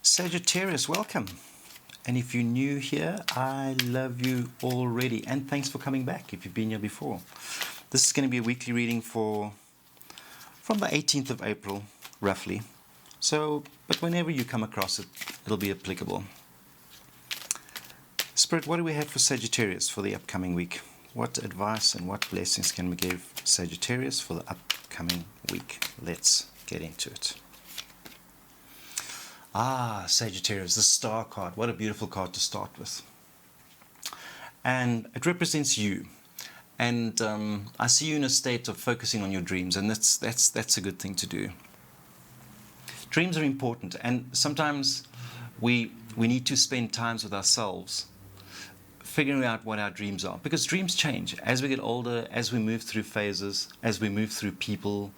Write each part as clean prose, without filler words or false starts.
Sagittarius, welcome. And if you're new here, I love you already. And thanks for coming back if you've been here before. This is going to be a weekly reading from the 18th of April, roughly. But whenever you come across it, it'll be applicable. Spirit, what do we have for Sagittarius for the upcoming week? What advice and what blessings can we give Sagittarius for the upcoming week? Let's get into it. Sagittarius, the star card. What a beautiful card to start with. And it represents you. And I see you in a state of focusing on your dreams, and that's a good thing to do. Dreams are important, and sometimes we need to spend times with ourselves figuring out what our dreams are, because dreams change as we get older, as we move through phases, as we move through people,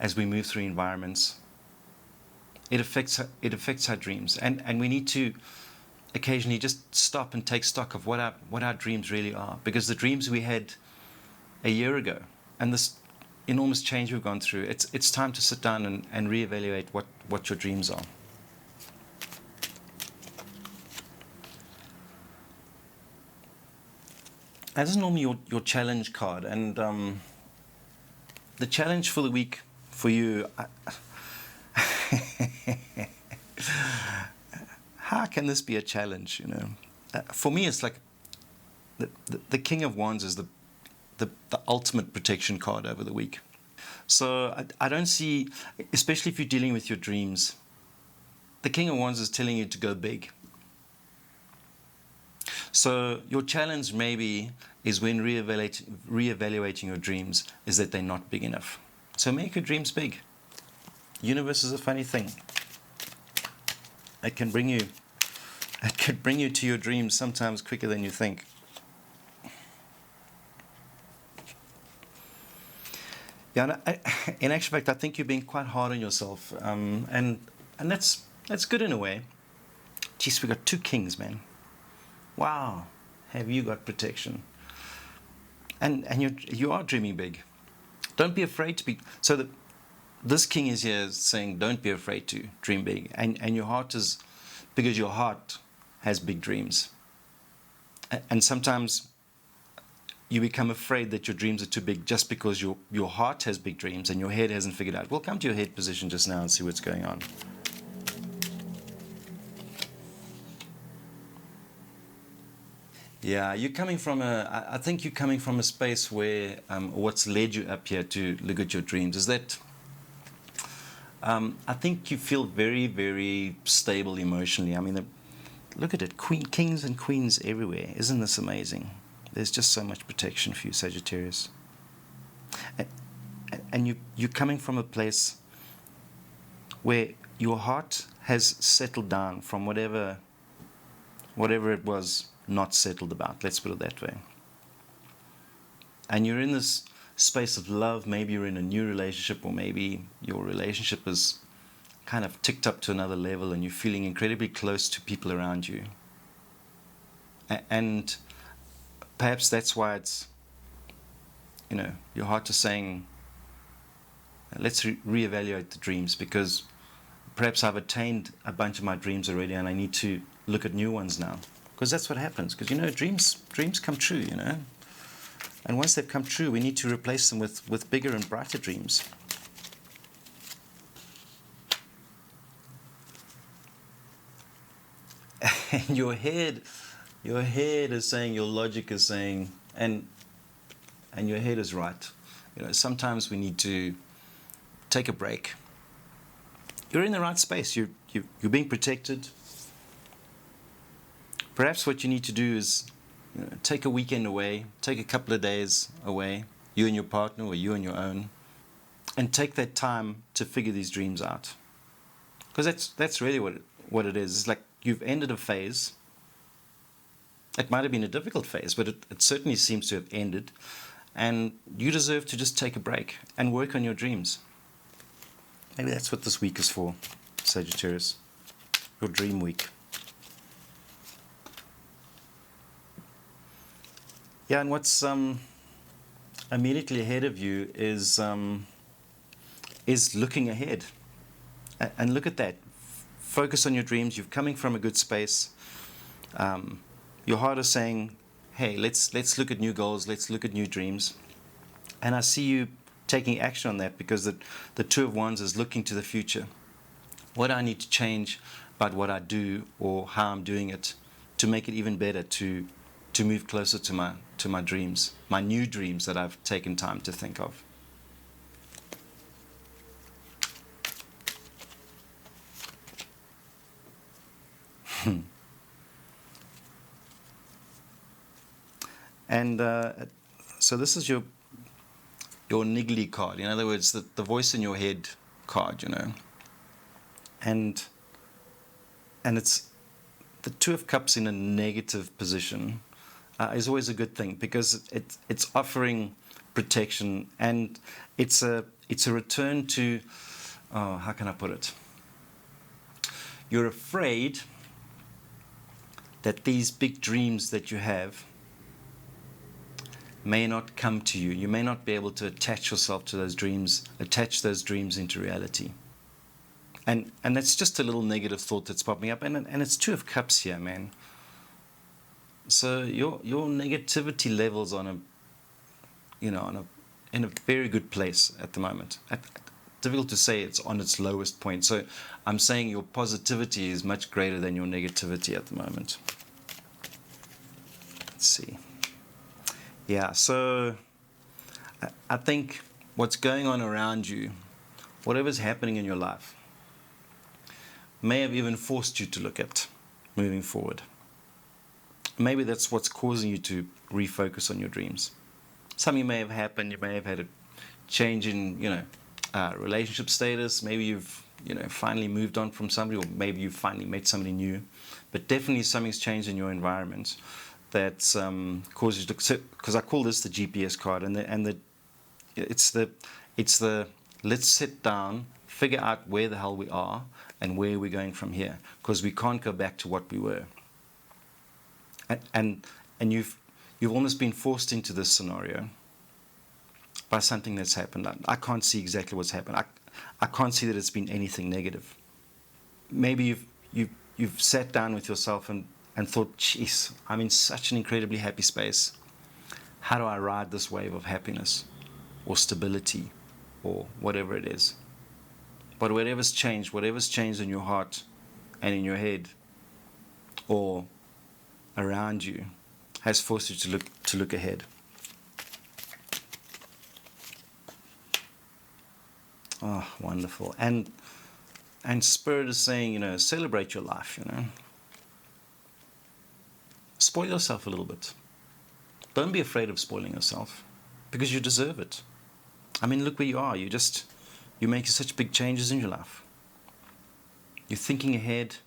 as we move through environments. It affects our dreams, and we need to occasionally just stop and take stock of what our dreams really are, because the dreams we had a year ago and this enormous change we've gone through, it's time to sit down and reevaluate what your dreams are. And this is normally your challenge card, and the challenge for the week for you. How can this be a challenge? For me, it's like the King of Wands is the ultimate protection card over the week. So I don't see, especially if you're dealing with your dreams, the King of Wands is telling you to go big. So your challenge maybe is when reevaluating your dreams is that they're not big enough. So make your dreams big. Universe is a funny thing. It can bring you to your dreams sometimes quicker than you think. Yeah, in actual fact, I think you're being quite hard on yourself, and that's good in a way. Jeez, we got two kings, man. Wow, have you got protection? And you are dreaming big. Don't be afraid to be. So that this king is here saying, don't be afraid to dream big, and your heart is, because your heart has big dreams. And sometimes you become afraid that your dreams are too big just because your heart has big dreams and your head hasn't figured out. We'll come to your head position just now and see what's going on. Yeah, I think you're coming from a space where what's led you up here to look at your dreams is that I think you feel very, very stable emotionally. I mean, look at it, kings and queens everywhere. Isn't this amazing? There's just so much protection for you, Sagittarius. And you're coming from a place where your heart has settled down from whatever it was not settled about. Let's put it that way. And you're in this space of love. Maybe you're in a new relationship, or maybe your relationship is kind of ticked up to another level and you're feeling incredibly close to people around you. And perhaps that's why it's, your heart is saying, let's reevaluate the dreams, because perhaps I've attained a bunch of my dreams already and I need to look at new ones now. Because that's what happens. Because, dreams come true, And once they've come true, we need to replace them with bigger and brighter dreams. And your head is saying, your logic is saying, and your head is right. Sometimes we need to take a break. You're in the right space. You're being protected. Perhaps what you need to do is take a weekend away, take a couple of days away, you and your partner or you on your own, and take that time to figure these dreams out. Because that's really what it is. It's like you've ended a phase. It might have been a difficult phase, but it certainly seems to have ended. And you deserve to just take a break and work on your dreams. Maybe that's what this week is for, Sagittarius. Your dream week. Yeah, and what's immediately ahead of you is looking ahead. And look at that. focus on your dreams. You're coming from a good space. Your heart is saying, hey, let's look at new goals, let's look at new dreams. And I see you taking action on that, because the Two of Wands is looking to the future. What do I need to change about what I do or how I'm doing it to make it even better, to move closer to my dreams, my new dreams that I've taken time to think of. And so this is your niggly card. In other words, the voice in your head card, and it's the Two of Cups in a negative position is always a good thing, because it's offering protection, and it's a return to, how can I put it? You're afraid that these big dreams that you have may not come to you. You may not be able to attach yourself to those dreams, attach those dreams into reality. And that's just a little negative thought that's popping up, and it's Two of Cups here, man. So your negativity levels in a very good place at the moment. Difficult to say it's on its lowest point. So I'm saying your positivity is much greater than your negativity at the moment. Let's see. Yeah, so I think what's going on around you, whatever's happening in your life, may have even forced you to look at moving forward. Maybe that's what's causing you to refocus on your dreams. Something may have happened. You may have had a change in, relationship status. Maybe you've, finally moved on from somebody, or maybe you've finally met somebody new. But definitely something's changed in your environment that's caused you to. Because I call this the GPS card, and it's the let's sit down, figure out where the hell we are and where we're going from here, because we can't go back to what we were. And you've almost been forced into this scenario by something that's happened. I can't see exactly what's happened. I can't see that it's been anything negative. Maybe you've sat down with yourself and thought, geez, I'm in such an incredibly happy space. How do I ride this wave of happiness or stability or whatever it is? But whatever's changed in your heart and in your head or around you has forced you to look ahead. Oh, wonderful. And Spirit is saying, celebrate your life, Spoil yourself a little bit. Don't be afraid of spoiling yourself, because you deserve it. I mean, look where you are. You're making such big changes in your life. You're thinking ahead,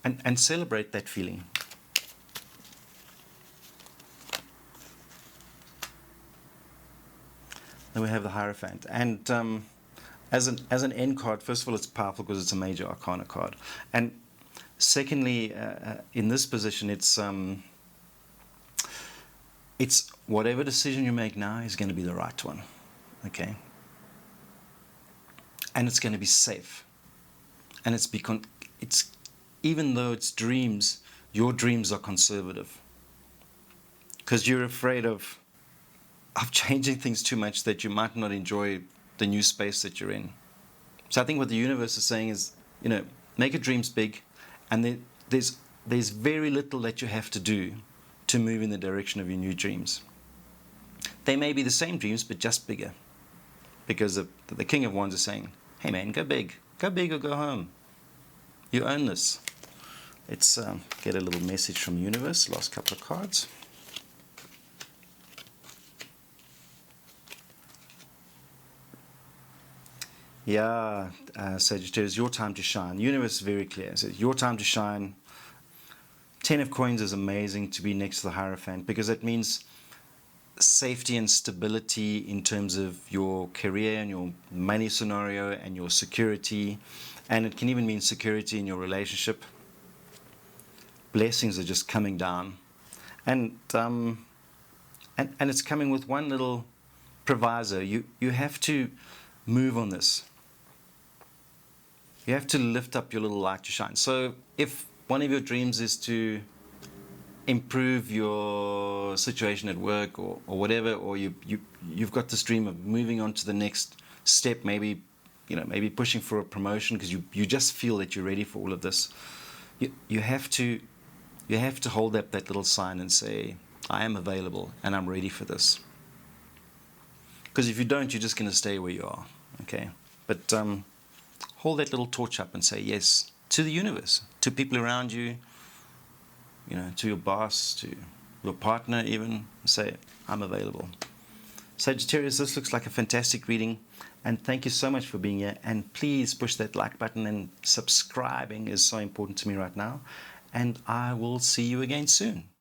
and celebrate that feeling. Then we have the Hierophant. And as an end card, first of all, it's powerful because it's a major arcana card. And secondly, in this position, it's whatever decision you make now is going to be the right one. Okay? And it's going to be safe. And it's even though it's dreams, your dreams are conservative. Because you're afraid of changing things too much that you might not enjoy the new space that you're in. So I think what the universe is saying is, make your dreams big, and there's very little that you have to do to move in the direction of your new dreams. They may be the same dreams, but just bigger. Because the King of Wands is saying, hey man, go big or go home. You own this. Let's get a little message from the universe, last couple of cards. Yeah, Sagittarius, your time to shine. The universe is very clear. It says, your time to shine. 10 of Coins is amazing to be next to the Hierophant, because it means safety and stability in terms of your career and your money scenario and your security. And it can even mean security in your relationship. Blessings are just coming down. And it's coming with one little proviso. You have to move on this. You have to lift up your little light to shine. So if one of your dreams is to improve your situation at work or whatever, or you've got this dream of moving on to the next step, maybe maybe pushing for a promotion because you just feel that you're ready for all of this, you have to hold up that little sign and say, I am available and I'm ready for this. Because if you don't, you're just going to stay where you are. Okay, but hold that little torch up and say yes to the universe, to people around you, to your boss, to your partner even. Say, I'm available. Sagittarius, this looks like a fantastic reading, and thank you so much for being here, and please push that like button, and subscribing is so important to me right now, and I will see you again soon.